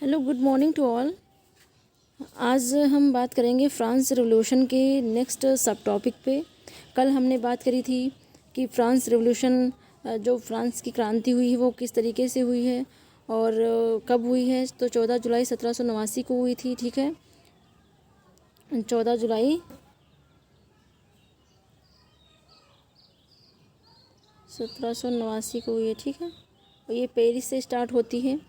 Hello, good morning to all. आज हम बात करेंगे फ्रांस रिवॉल्यूशन के नेक्स्ट सब टॉपिक पे। कल हमने बात करी थी कि फ्रांस रिवॉल्यूशन जो फ्रांस की क्रांति हुई है वो किस तरीके से हुई है और कब हुई है। तो 14 जुलाई 1789 को हुई थी। ठीक है, 14 जुलाई 1789 को हुई है। ठीक है, और ये पेरिस से स्टार्ट होती है।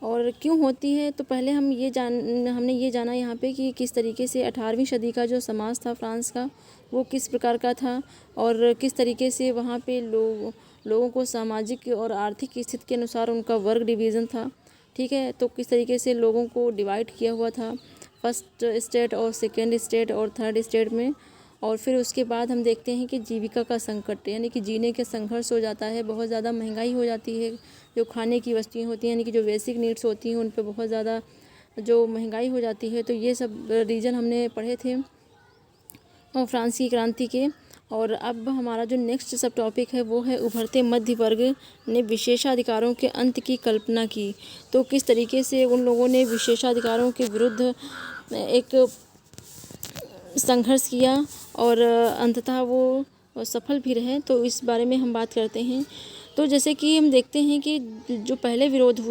और क्यों होती है तो पहले हमने ये जाना यहाँ पे कि किस तरीके से 18वीं सदी का जो समाज था फ्रांस का वो किस प्रकार का था और किस तरीके से वहाँ पे लोगों को सामाजिक और आर्थिक स्थिति के अनुसार उनका वर्ग डिवीज़न था। ठीक है, तो किस तरीके से लोगों को डिवाइड किया हुआ था फर्स्ट स्टेट और सेकेंड स्टेट और थर्ड स्टेट में। और फिर उसके बाद हम देखते हैं कि जीविका का संकट यानी कि जीने के संघर्ष हो जाता है, बहुत ज़्यादा महंगाई हो जाती है। जो खाने की वस्तुएं होती हैं यानी कि जो बेसिक नीड्स होती हैं उन पे बहुत ज़्यादा जो महंगाई हो जाती है। तो ये सब रीजन हमने पढ़े थे और फ्रांस की क्रांति के। और अब हमारा जो नेक्स्ट सब टॉपिक है वो है उभरते मध्य वर्ग ने विशेषाधिकारों के अंत की कल्पना की। तो किस तरीके से उन लोगों ने विशेषाधिकारों के विरुद्ध एक संघर्ष किया और अंततः वो सफल भी रहे, तो इस बारे में हम बात करते हैं। तो जैसे कि हम देखते हैं कि जो पहले विद्रोह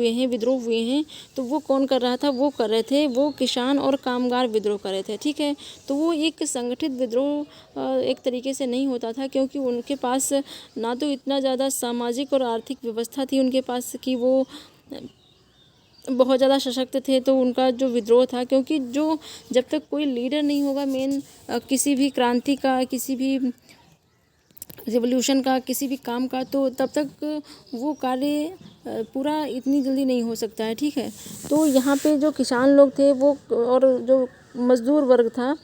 हुए हैं तो वो कौन कर रहा था, वो कर रहे थे वो किसान और कामगार विद्रोह कर रहे थे। ठीक है, तो वो एक संगठित विद्रोह एक तरीके से नहीं होता था क्योंकि उनके पास ना तो इतना ज़्यादा सामाजिक और आर्थिक व्यवस्था थी उनके पास कि वो बहुत ज़्यादा सशक्त थे। तो उनका जो विद्रोह था, क्योंकि जो जब तक कोई लीडर नहीं होगा मेन किसी भी क्रांति का, किसी भी रिवॉल्यूशन का, किसी भी काम का, तो तब तक वो कार्य पूरा इतनी जल्दी नहीं हो सकता है। ठीक है, तो यहाँ पे जो किसान लोग थे वो और जो मजदूर वर्ग था,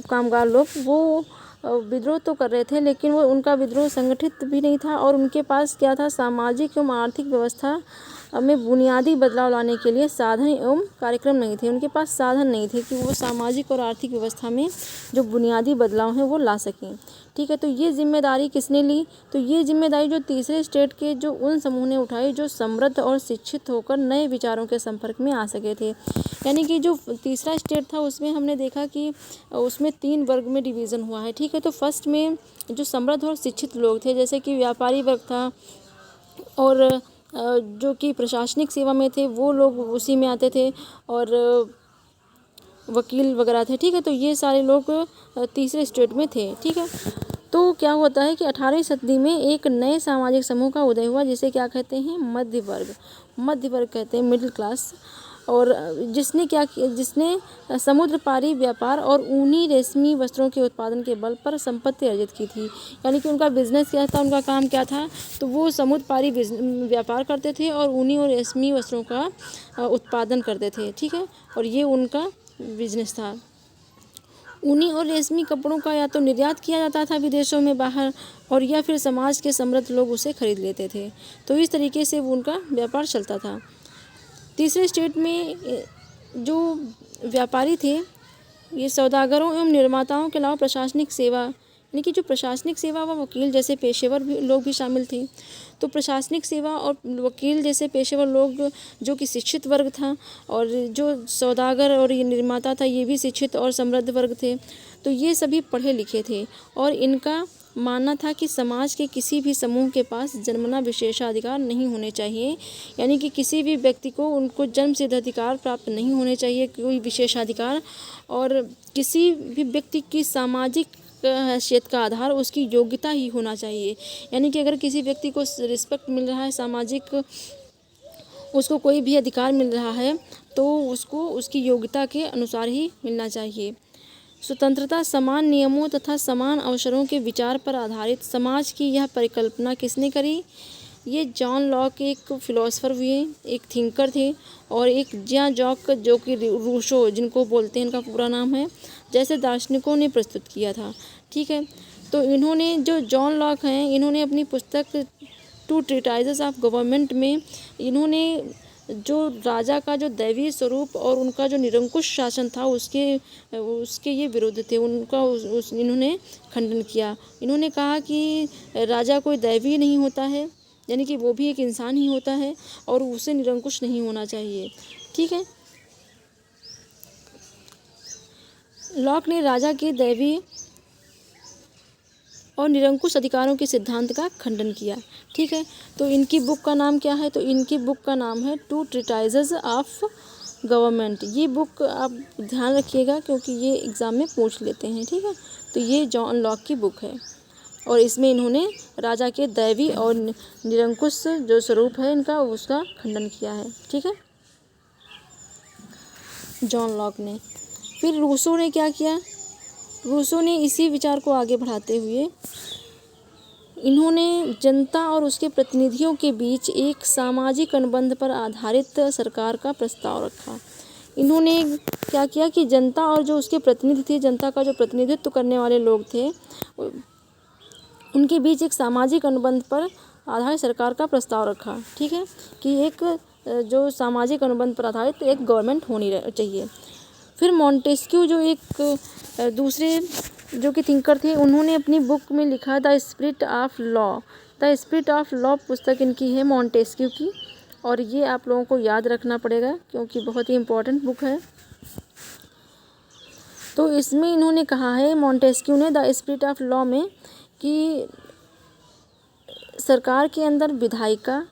कामगार लोग, वो विद्रोह तो कर रहे थे लेकिन वो उनका विद्रोह संगठित भी नहीं था और उनके पास क्या था, सामाजिक एवं आर्थिक व्यवस्था में बुनियादी बदलाव लाने के लिए साधन एवं कार्यक्रम नहीं थे। उनके पास साधन नहीं थे कि वो सामाजिक और आर्थिक व्यवस्था में जो बुनियादी बदलाव हैं वो ला सकें। ठीक है, तो ये जिम्मेदारी किसने ली, तो ये जिम्मेदारी जो तीसरे स्टेट के जो उन समूह ने उठाई जो समृद्ध और शिक्षित होकर नए विचारों के संपर्क में आ सके थे। यानी कि जो तीसरा स्टेट था उसमें हमने देखा कि उसमें 3 वर्ग में डिवीज़न हुआ है। ठीक है, तो फर्स्ट में जो समृद्ध और शिक्षित लोग थे जैसे कि व्यापारी वर्ग था और जो कि प्रशासनिक सेवा में थे वो लोग उसी में आते थे और वकील वगैरह थे। ठीक है, तो ये सारे लोग तीसरे स्टेट में थे। ठीक है, तो क्या होता है कि 18वीं सदी में एक नए सामाजिक समूह का उदय हुआ जिसे क्या कहते हैं, मध्य वर्ग कहते हैं, मिडिल क्लास। और जिसने समुद्र पारी व्यापार और ऊनी रेशमी वस्त्रों के उत्पादन के बल पर संपत्ति अर्जित की थी। यानी कि उनका बिजनेस क्या था, उनका काम क्या था, तो वो समुद्र पारी व्यापार करते थे और ऊनी और रेशमी वस्त्रों का उत्पादन करते थे। ठीक है, और ये उनका बिजनेस था। ऊनी और रेशमी कपड़ों का या तो निर्यात किया जाता था विदेशों में बाहर, और या फिर समाज के समृद्ध लोग उसे खरीद लेते थे। तो इस तरीके से वो उनका व्यापार चलता था। तीसरे स्टेट में जो व्यापारी थे ये सौदागरों एवं निर्माताओं के अलावा प्रशासनिक सेवा यानी कि जो प्रशासनिक सेवा व वकील जैसे पेशेवर भी लोग भी शामिल थे। तो प्रशासनिक सेवा और वकील जैसे पेशेवर लोग जो कि शिक्षित वर्ग था, और जो सौदागर और ये निर्माता था ये भी शिक्षित और समृद्ध वर्ग थे। तो ये सभी पढ़े लिखे थे और इनका मानना था कि समाज के किसी भी समूह के पास जन्मना विशेषाधिकार नहीं होने चाहिए। यानी कि किसी भी व्यक्ति को उनको जन्म सिद्ध अधिकार प्राप्त नहीं होने चाहिए, कोई विशेषाधिकार। और किसी भी व्यक्ति की सामाजिक हैसियत का आधार उसकी योग्यता ही होना चाहिए। यानी कि अगर किसी व्यक्ति को रिस्पेक्ट मिल रहा है, सामाजिक उसको कोई भी अधिकार मिल रहा है, तो उसको उसकी योग्यता के अनुसार ही मिलना चाहिए। स्वतंत्रता, समान नियमों तथा समान अवसरों के विचार पर आधारित समाज की यह परिकल्पना किसने करी, ये जॉन लॉक एक फिलोसोफर हुए, एक थिंकर थे, और एक जियां जॉक जो कि रूसो जिनको बोलते हैं, इनका पूरा नाम है, जैसे दार्शनिकों ने प्रस्तुत किया था। ठीक है, तो इन्होंने जो जॉन लॉक हैं इन्होंने अपनी पुस्तक 2 ट्रीटाइजेस ऑफ गवर्नमेंट में इन्होंने जो राजा का जो दैवीय स्वरूप और उनका जो निरंकुश शासन था उसके ये विरुद्ध थे। उनका इन्होंने खंडन किया। इन्होंने कहा कि राजा कोई दैवीय नहीं होता है, यानी कि वो भी एक इंसान ही होता है और उसे निरंकुश नहीं होना चाहिए। ठीक है। लॉक ने राजा के दैवी और निरंकुश अधिकारों के सिद्धांत का खंडन किया। ठीक है। तो इनकी बुक का नाम क्या है? तो इनकी बुक का नाम है टू ट्रीटाइजेस ऑफ गवर्नमेंट। ये बुक आप ध्यान रखिएगा क्योंकि ये एग्ज़ाम में पूछ लेते हैं। ठीक है। तो ये जॉन लॉक की बुक है और इसमें इन्होंने राजा के दैवी और निरंकुश जो स्वरूप है इनका उसका खंडन किया है। ठीक है, जॉन लॉक ने। फिर रूसो ने क्या किया? रूसो ने इसी विचार को आगे बढ़ाते हुए इन्होंने जनता और उसके प्रतिनिधियों के बीच एक सामाजिक अनुबंध पर आधारित सरकार का प्रस्ताव रखा। इन्होंने क्या किया कि जनता और जो उसके प्रतिनिधि थे, जनता का जो प्रतिनिधित्व करने वाले लोग थे, उनके बीच एक सामाजिक अनुबंध पर आधारित सरकार का प्रस्ताव रखा। ठीक है, कि एक जो सामाजिक अनुबंध पर आधारित एक गवर्नमेंट होनी चाहिए। फिर मॉन्टेस्क्यू जो एक दूसरे जो कि थिंकर थे, उन्होंने अपनी बुक में लिखा the spirit of law. The spirit of law पुस्तक इनकी है मॉन्टेस्क्यू की, और ये आप लोगों को याद रखना पड़ेगा क्योंकि बहुत ही इम्पोर्टेंट बुक है। तो इसमें इन्होंने कहा है मॉन्टेस्क्यू ने द स्पिरिट ऑफ लॉ में कि सरकार के अंदर विधायिका,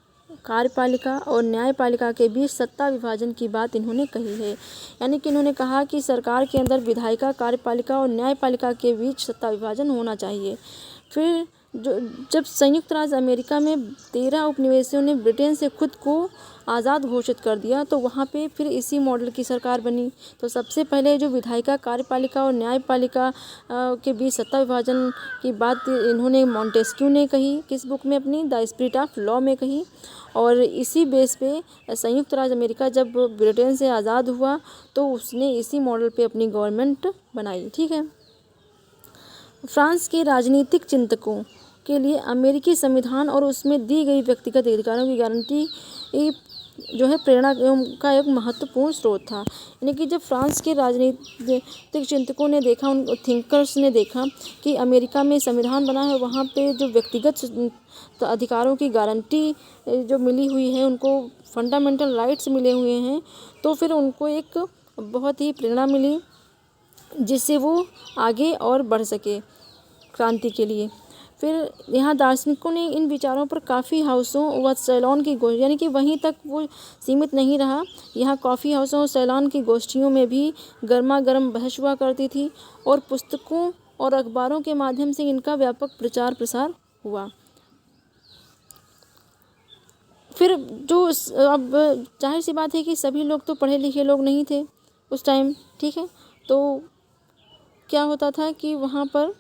कार्यपालिका और न्यायपालिका के बीच सत्ता विभाजन की बात इन्होंने कही है। यानी कि इन्होंने कहा कि सरकार के अंदर विधायिका, कार्यपालिका और न्यायपालिका के बीच सत्ता विभाजन होना चाहिए। फिर जब संयुक्त राज्य अमेरिका में 13 उपनिवेशों ने ब्रिटेन से खुद को आज़ाद घोषित कर दिया, तो वहाँ पे फिर इसी मॉडल की सरकार बनी। तो सबसे पहले जो विधायिका, कार्यपालिका और न्यायपालिका के बीच सत्ता विभाजन की बात इन्होंने मॉन्टेस्क्यू ने कही, किस बुक में? अपनी द स्पिरिट ऑफ लॉ में कही। और इसी बेस पे संयुक्त राज्य अमेरिका जब ब्रिटेन से आज़ाद हुआ तो उसने इसी मॉडल पे अपनी गवर्नमेंट बनाई। ठीक है। फ्रांस के राजनीतिक चिंतकों के लिए अमेरिकी संविधान और उसमें दी गई व्यक्तिगत अधिकारों की गारंटी जो है प्रेरणा का एक महत्वपूर्ण स्रोत था। यानी कि जब फ्रांस के राजनीतिक चिंतकों ने देखा, उन थिंकर्स ने देखा कि अमेरिका में संविधान बना है, वहाँ पे जो व्यक्तिगत अधिकारों की गारंटी जो मिली हुई है, उनको फंडामेंटल राइट्स मिले हुए हैं, तो फिर उनको एक बहुत ही प्रेरणा मिली जिससे वो आगे और बढ़ सके क्रांति के लिए। फिर यहाँ दार्शनिकों ने इन विचारों पर कॉफ़ी हाउसों व सैलॉन की गोष्ठी, यानी कि वहीं तक वो सीमित नहीं रहा, यहाँ कॉफ़ी हाउसों और सैलॉन की गोष्ठियों में भी गर्मा गर्म बहस हुआ करती थी और पुस्तकों और अखबारों के माध्यम से इनका व्यापक प्रचार प्रसार हुआ। फिर जो अब जाहिर सी बात है कि सभी लोग तो पढ़े लिखे लोग नहीं थे उस टाइम। ठीक है, तो क्या होता था कि वहाँ पर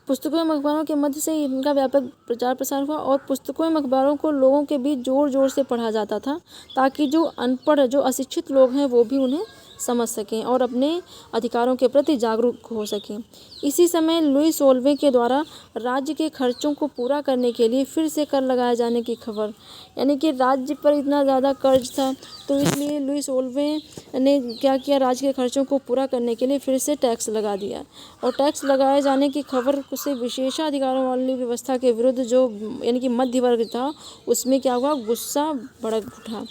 पुस्तकों एवं अखबारों के मध्य से इनका व्यापक प्रचार प्रसार हुआ और पुस्तकों एवं अखबारों को लोगों के बीच जोर जोर से पढ़ा जाता था ताकि जो अनपढ़, जो अशिक्षित लोग हैं वो भी उन्हें समझ सकें और अपने अधिकारों के प्रति जागरूक हो सकें। इसी समय लुई सोल्वे के द्वारा राज्य के खर्चों को पूरा करने के लिए फिर से कर लगाए जाने की खबर, यानी कि राज्य पर इतना ज़्यादा कर्ज था तो इसलिए लुई सोल्वे ने क्या किया, राज्य के खर्चों को पूरा करने के लिए फिर से टैक्स लगा दिया। और टैक्स लगाए जाने की खबर से विशेषाधिकारों वाली व्यवस्था के विरुद्ध जो यानी कि मध्य वर्ग था उसमें क्या हुआ, गुस्सा भड़क उठा।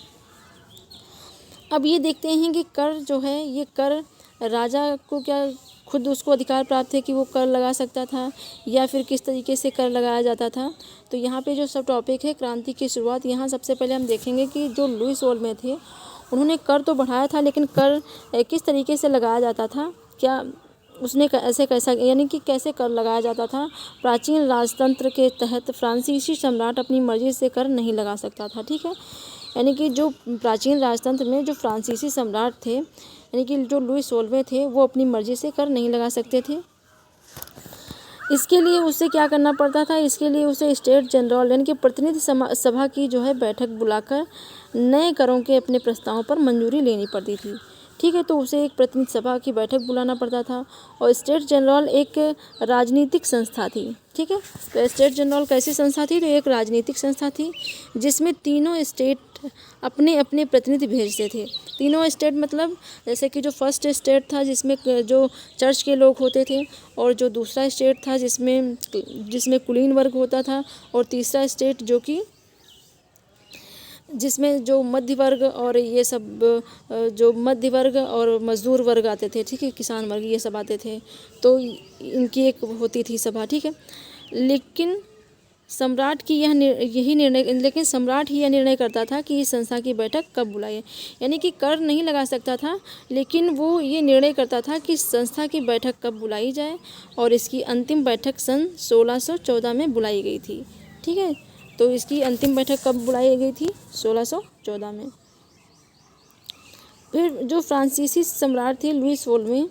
अब ये देखते हैं कि कर जो है, ये कर राजा को क्या खुद उसको अधिकार प्राप्त है कि वो कर लगा सकता था या फिर किस तरीके से कर लगाया जाता था। तो यहाँ पे जो सब टॉपिक है क्रांति की शुरुआत, यहाँ सबसे पहले हम देखेंगे कि जो लुई सोल्वे थे उन्होंने कर तो बढ़ाया था लेकिन कर किस तरीके से लगाया जाता था, क्या उसने कैसा यानी कि कैसे कर लगाया जाता था। प्राचीन राजतंत्र के तहत फ्रांसीसी सम्राट अपनी मर्जी से कर नहीं लगा सकता था। ठीक है, यानी कि जो प्राचीन राजतंत्र में जो फ्रांसीसी सम्राट थे यानी कि जो लुई सोल्वे थे वो अपनी मर्जी से कर नहीं लगा सकते थे। इसके लिए उसे क्या करना पड़ता था, इसके लिए उसे स्टेट जनरल यानी कि प्रतिनिधि सभा की जो है बैठक बुलाकर नए करों के अपने प्रस्तावों पर मंजूरी लेनी पड़ती थी। ठीक है। तो उसे एक प्रतिनिधि सभा की बैठक बुलाना पड़ता था। और स्टेट जनरल एक राजनीतिक संस्था थी, ठीक है। तो स्टेट जनरल कैसी संस्था थी? तो एक राजनीतिक संस्था थी जिसमें तीनों स्टेट अपने अपने प्रतिनिधि भेजते थे। तीनों स्टेट मतलब जैसे कि जो फर्स्ट स्टेट था जिसमें जो चर्च के लोग होते थे, और जो दूसरा स्टेट था जिसमें कुलीन वर्ग होता था, और तीसरा स्टेट जिसमें जो मध्य वर्ग और ये सब जो मध्य वर्ग और मजदूर वर्ग आते थे, ठीक है, किसान वर्ग ये सब आते थे। तो इनकी एक होती थी सभा, ठीक है। लेकिन सम्राट ही यह निर्णय करता था कि इस संस्था की बैठक कब बुलाए, यानी कि कर नहीं लगा सकता था, लेकिन वो ये निर्णय करता था कि संस्था की बैठक कब बुलाई जाए। और इसकी अंतिम बैठक सन 1614 में बुलाई गई थी, ठीक है। तो इसकी अंतिम बैठक कब बुलाई गई थी? 1614 में। फिर जो फ्रांसीसी सम्राट थे लुई 16वें,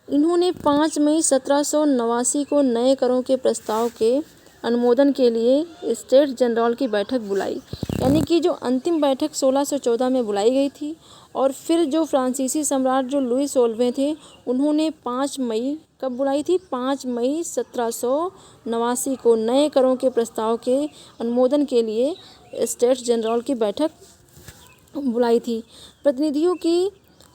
इन्होंने 5 मई 1789 को नए करों के प्रस्ताव के अनुमोदन के लिए स्टेट जनरल की बैठक बुलाई, यानी कि जो अंतिम बैठक 1614 में बुलाई गई थी। और फिर जो फ्रांसीसी सम्राट जो लुई 16वें थे, उन्होंने 5 मई कब बुलाई थी? 5 मई 1789 को नए करों के प्रस्ताव के अनुमोदन के लिए स्टेट जनरल की बैठक बुलाई थी। प्रतिनिधियों की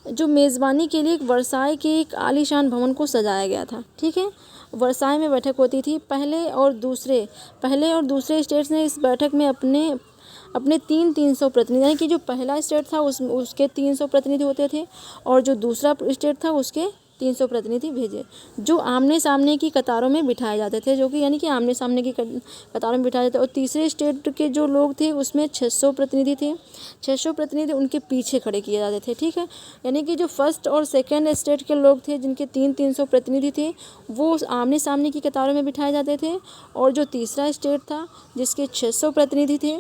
जो मेज़बानी के लिए एक वर्साई के एक आलीशान भवन को सजाया गया था, ठीक है। वर्साई में बैठक होती थी। पहले और दूसरे स्टेट्स ने इस बैठक में अपने 300 प्रतिनिधि, यानी कि जो पहला स्टेट था उसके 300 प्रतिनिधि होते थे, और जो दूसरा स्टेट था उसके 300 प्रतिनिधि भेजे, जो आमने सामने की कतारों में बिठाए जाते थे, जो कि यानी कि आमने सामने की कतारों में बिठाए जाते। और तीसरे स्टेट के जो लोग थे उसमें 600 प्रतिनिधि थे। 600 प्रतिनिधि उनके पीछे खड़े किए जाते थे, ठीक है। यानी कि जो फर्स्ट और सेकेंड स्टेट के लोग थे जिनके 300 प्रतिनिधि थे, वो आमने सामने की कतारों में बिठाए जाते थे। और जो तीसरा स्टेट था जिसके 600 प्रतिनिधि थे,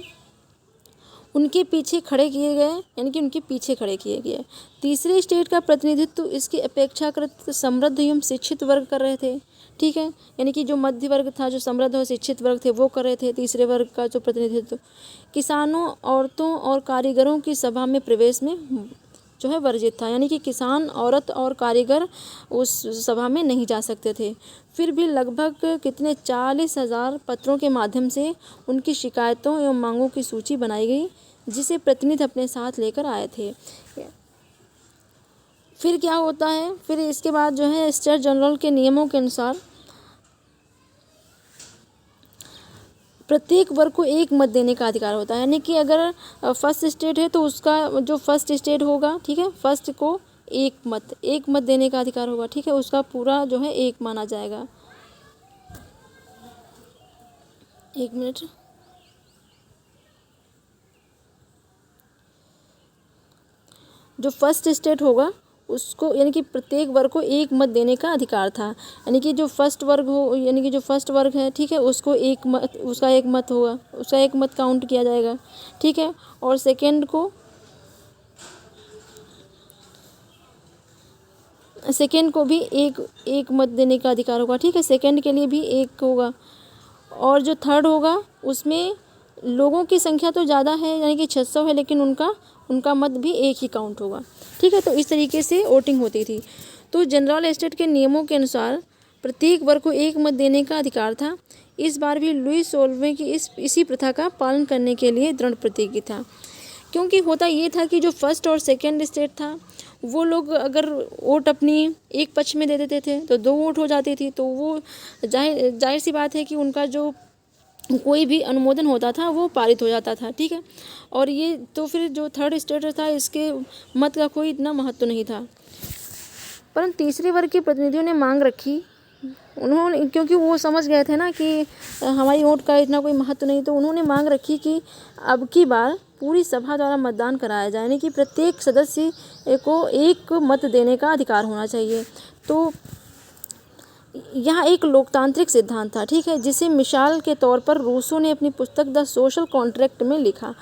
उनके पीछे खड़े किए गए, यानी कि उनके पीछे खड़े किए गए। तीसरे स्टेट का प्रतिनिधित्व इसके अपेक्षाकृत समृद्ध एवं शिक्षित वर्ग कर रहे थे, ठीक है। यानी कि जो मध्य वर्ग था, जो समृद्ध और शिक्षित वर्ग थे, वो कर रहे थे तीसरे वर्ग का जो प्रतिनिधित्व। किसानों, औरतों और कारीगरों की सभा में प्रवेश में जो है वर्जित था, यानी कि किसान, औरत और कारीगर उस सभा में नहीं जा सकते थे। फिर भी लगभग कितने 40,000 पत्रों के माध्यम से उनकी शिकायतों एवं मांगों की सूची बनाई गई, जिसे प्रतिनिधि अपने साथ लेकर आए थे। फिर क्या होता है? फिर इसके बाद जो है स्टेट जनरल के नियमों के अनुसार प्रत्येक वर्ग को एक मत देने का अधिकार होता है, यानी कि अगर फर्स्ट स्टेट है तो उसका जो फर्स्ट स्टेट होगा, ठीक है, फर्स्ट को एक मत देने का अधिकार होगा, ठीक है, उसका पूरा जो है एक माना जाएगा। एक मिनट, जो फर्स्ट स्टेट होगा उसको, यानी कि प्रत्येक वर्ग को एक मत देने का अधिकार था, यानी कि जो फर्स्ट वर्ग है, ठीक है, उसको उसका एक मत होगा, उसका एक मत काउंट किया जाएगा, ठीक है। और सेकंड को भी एक मत देने का अधिकार होगा, ठीक है, सेकंड के लिए भी एक होगा। और जो थर्ड होगा उसमें लोगों की संख्या तो ज़्यादा है, यानी कि 600 है, लेकिन उनका मत भी एक ही काउंट होगा, ठीक है। तो इस तरीके से वोटिंग होती थी। तो जनरल स्टेट के नियमों के अनुसार प्रत्येक वर्ग को एक मत देने का अधिकार था। इस बार भी लुई 16वें की इसी प्रथा का पालन करने के लिए दृढ़ प्रतिज्ञ था, क्योंकि होता ये था कि जो फर्स्ट और सेकेंड स्टेट था, वो लोग अगर वोट अपनी एक पक्ष में दे देते थे तो 2 वोट हो जाती थी, तो वो जाहिर सी बात है कि उनका जो कोई भी अनुमोदन होता था वो पारित हो जाता था, ठीक है। और ये तो फिर जो थर्ड स्टेट था इसके मत का कोई इतना महत्व नहीं था। परंतु तीसरे वर्ग के प्रतिनिधियों ने मांग रखी, उन्होंने, क्योंकि वो समझ गए थे ना कि हमारी वोट का इतना कोई महत्व नहीं, तो उन्होंने मांग रखी कि अब की बार पूरी सभा द्वारा मतदान कराया जाए, यानी कि प्रत्येक सदस्य को एक मत देने का अधिकार होना चाहिए। तो यह एक लोकतांत्रिक सिद्धांत था, ठीक है, जिसे मिसाल के तौर पर रूसो ने अपनी पुस्तक द सोशल कॉन्ट्रैक्ट में लिखा।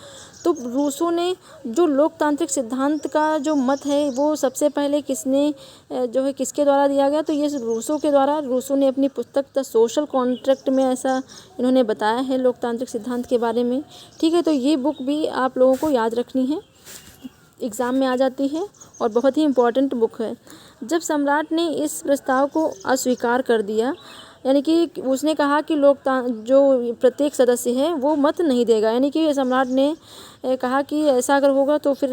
तो रूसो ने जो लोकतांत्रिक सिद्धांत का जो मत है वो सबसे पहले किसके द्वारा दिया गया? तो ये रूसो के द्वारा। रूसो ने अपनी पुस्तक द सोशल कॉन्ट्रैक्ट में ऐसा इन्होंने बताया है लोकतांत्रिक सिद्धांत के बारे में, ठीक है। तो ये बुक भी आप लोगों को याद रखनी है, एग्ज़ाम में आ जाती है और बहुत ही इम्पोर्टेंट बुक है। जब सम्राट ने इस प्रस्ताव को अस्वीकार कर दिया, यानी कि उसने कहा कि जो प्रत्येक सदस्य है वो मत नहीं देगा, यानी कि सम्राट ने कहा कि ऐसा अगर होगा तो फिर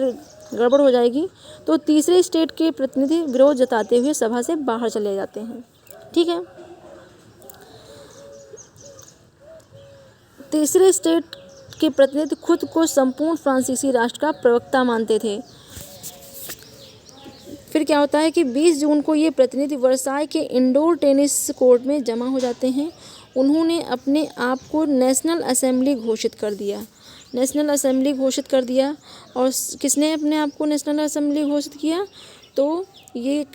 गड़बड़ हो जाएगी, तो तीसरे स्टेट के प्रतिनिधि विरोध जताते हुए सभा से बाहर चले जाते हैं। ठीक है, तीसरे स्टेट के प्रतिनिधि खुद को संपूर्ण फ्रांसीसी राष्ट्र का प्रवक्ता मानते थे। फिर क्या होता है कि 20 जून को ये प्रतिनिधि वर्साई के इंडोर टेनिस कोर्ट में जमा हो जाते हैं। उन्होंने अपने आप को नेशनल असेंबली घोषित कर दिया। नेशनल असेंबली घोषित कर दिया। और किसने अपने आप को नेशनल असेंबली घोषित किया? तो ये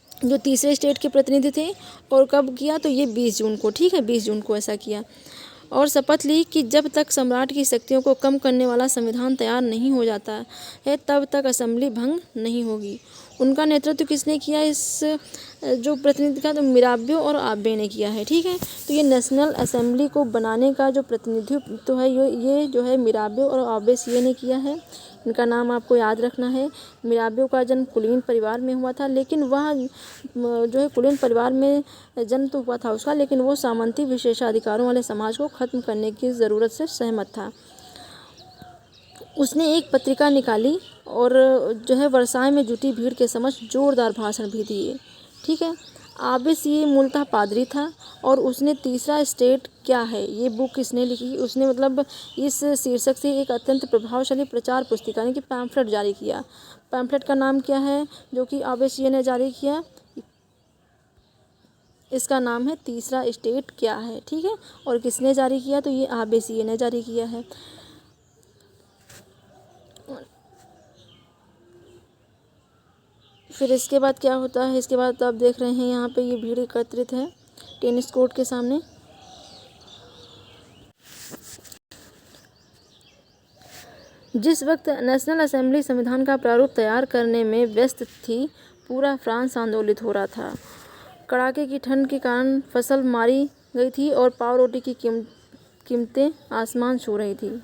जो तीसरे स्टेट के प्रतिनिधि थे। और कब किया? तो ये 20 जून को। ठीक है, 20 जून को ऐसा किया। और शपथ ली कि जब तक सम्राट की शक्तियों को कम करने वाला संविधान तैयार नहीं हो जाता है तब तक असेंबली भंग नहीं होगी। उनका नेतृत्व किसने किया इस जो प्रतिनिधि का? तो मिराबियो और आब्बे ने किया है। ठीक है, तो ये नेशनल असेंबली को बनाने का जो प्रतिनिधित्व तो है ये जो है मिराबियो और आब्बे सीए ने किया है। इनका नाम आपको याद रखना है। मिराबियो का जन्म कुलीन परिवार में हुआ था, लेकिन वह जो है कुलीन परिवार में जन्म तो हुआ था उसका, लेकिन वो सामंती विशेषाधिकारों वाले समाज को खत्म करने की ज़रूरत से सहमत था। उसने एक पत्रिका निकाली और जो है वर्साई में जुटी भीड़ के समक्ष जोरदार भाषण भी दिए। ठीक है, आब्बे सीए मूलतः पादरी था और उसने तीसरा स्टेट क्या है ये बुक किसने लिखी? उसने मतलब इस शीर्षक से एक अत्यंत प्रभावशाली प्रचार पुस्तिका यानी कि पैम्फलेट जारी किया। पैम्फलेट का नाम क्या है जो कि आब्बे सीए ने जारी किया? इसका नाम है तीसरा स्टेट क्या है। ठीक है, और किसने जारी किया? तो ये आब्बे सीए ने जारी किया है। फिर इसके बाद क्या होता है? इसके बाद आप देख रहे हैं यहाँ पे ये भीड़ एकत्रित है टेनिस कोर्ट के सामने। जिस वक्त नेशनल असेंबली संविधान का प्रारूप तैयार करने में व्यस्त थी, पूरा फ्रांस आंदोलित हो रहा था। कड़ाके की ठंड के कारण फसल मारी गई थी और पाव रोटी की कीमतें आसमान छू रही थी।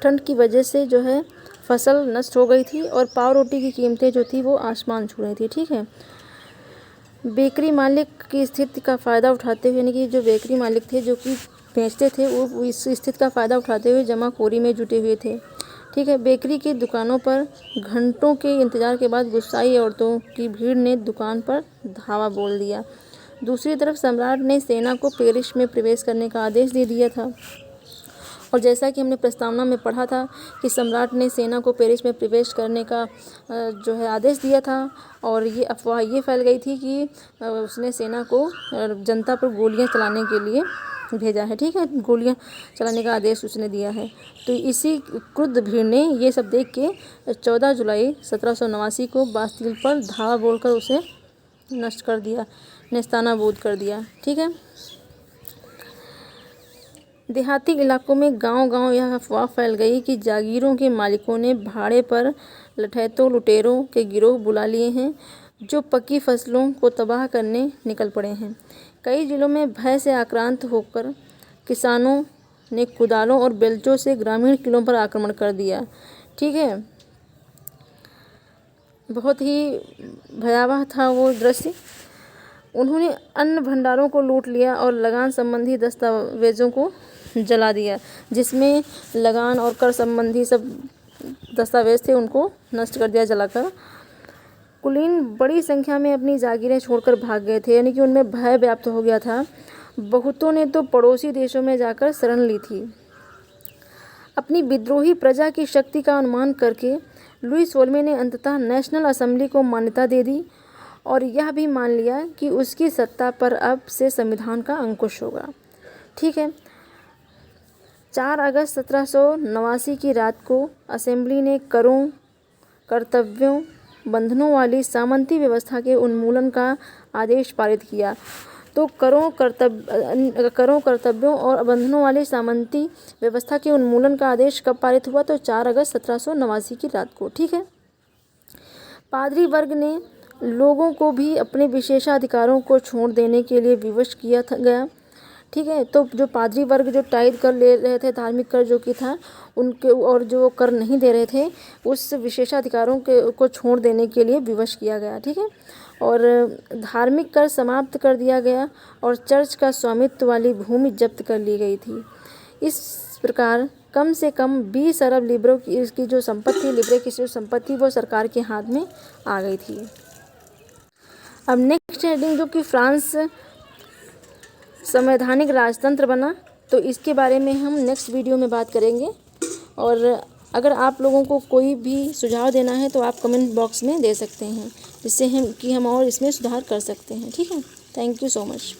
ठंड की वजह से जो है फसल नष्ट हो गई थी और पाव रोटी की कीमतें जो थी वो आसमान छू रही थी। ठीक है, बेकरी मालिक की स्थिति का फ़ायदा उठाते हुए, यानी कि जो बेकरी मालिक थे जो कि बेचते थे वो इस स्थिति का फ़ायदा उठाते हुए जमाखोरी में जुटे हुए थे। ठीक है, बेकरी की दुकानों पर घंटों के इंतज़ार के बाद गुस्साई औरतों की भीड़ ने दुकान पर धावा बोल दिया। दूसरी तरफ सम्राट ने सेना को पेरिस में प्रवेश करने का आदेश दे दिया था। और जैसा कि हमने प्रस्तावना में पढ़ा था कि सम्राट ने सेना को पेरिस में प्रवेश करने का जो है आदेश दिया था। और ये अफवाह ये फैल गई थी कि उसने सेना को जनता पर गोलियां चलाने के लिए भेजा है। ठीक है, गोलियां चलाने का आदेश उसने दिया है। तो इसी क्रुद्ध भीड़ ने ये सब देख के 14 जुलाई 1789 को बास्तिल पर धावा बोलकर उसे नष्ट कर दिया, नेस्तानाबूद कर दिया। ठीक है, देहाती इलाकों में गांव-गांव यह अफवाह फैल गई कि जागीरों के मालिकों ने भाड़े पर लठैतों लुटेरों के गिरोह बुला लिए हैं जो पक्की फसलों को तबाह करने निकल पड़े हैं। कई जिलों में भय से आक्रांत होकर किसानों ने कुदालों और बेलचों से ग्रामीण किलों पर आक्रमण कर दिया। ठीक है, बहुत ही भयावह था वो दृश्य। उन्होंने अन्न भंडारों को लूट लिया और लगान संबंधी दस्तावेजों को जला दिया, जिसमें लगान और कर संबंधी सब दस्तावेज थे उनको नष्ट कर दिया जलाकर। कुलीन बड़ी संख्या में अपनी जागीरें छोड़कर भाग गए थे, यानी कि उनमें भय व्याप्त हो गया था। बहुतों ने तो पड़ोसी देशों में जाकर शरण ली थी। अपनी विद्रोही प्रजा की शक्ति का अनुमान करके लुई 16वें ने अंततः नेशनल असेंबली को मान्यता दे दी और यह भी मान लिया कि उसकी सत्ता पर अब से संविधान का अंकुश होगा। ठीक है, 4 अगस्त 1789 की रात को असेंबली ने करों, कर्तव्यों, बंधनों वाली सामंती व्यवस्था के उन्मूलन का आदेश पारित किया। तो करों, कर्तव्यों और बंधनों वाली सामंती व्यवस्था के उन्मूलन का आदेश कब पारित हुआ? तो 4 अगस्त 1789 की रात को। ठीक है। पादरी वर्ग ने लोगों को भी अपने विशेषाधिकारों को छोड़ देने के लिए विवश किया गया। ठीक है। तो जो पादरी वर्ग जो टाइद कर ले रहे थे, धार्मिक कर जो कि था उनके, और जो कर नहीं दे रहे थे, उस विशेषाधिकारों को छोड़ देने के लिए विवश किया गया। ठीक है। और धार्मिक कर समाप्त कर दिया गया और चर्च का स्वामित्व वाली भूमि जब्त कर ली गई थी। इस प्रकार कम से कम 20 अरब लिब्रों की इसकी जो संपत्ति, लिब्रे की जो संपत्ति, वो सरकार के हाथ में आ गई थी। अब नेक्स्ट हेडिंग जो कि फ्रांस संवैधानिक राजतंत्र बना, तो इसके बारे में हम नेक्स्ट वीडियो में बात करेंगे। और अगर आप लोगों को कोई भी सुझाव देना है तो आप कमेंट बॉक्स में दे सकते हैं, जिससे हम और इसमें सुधार कर सकते हैं। ठीक है। Thank you so much.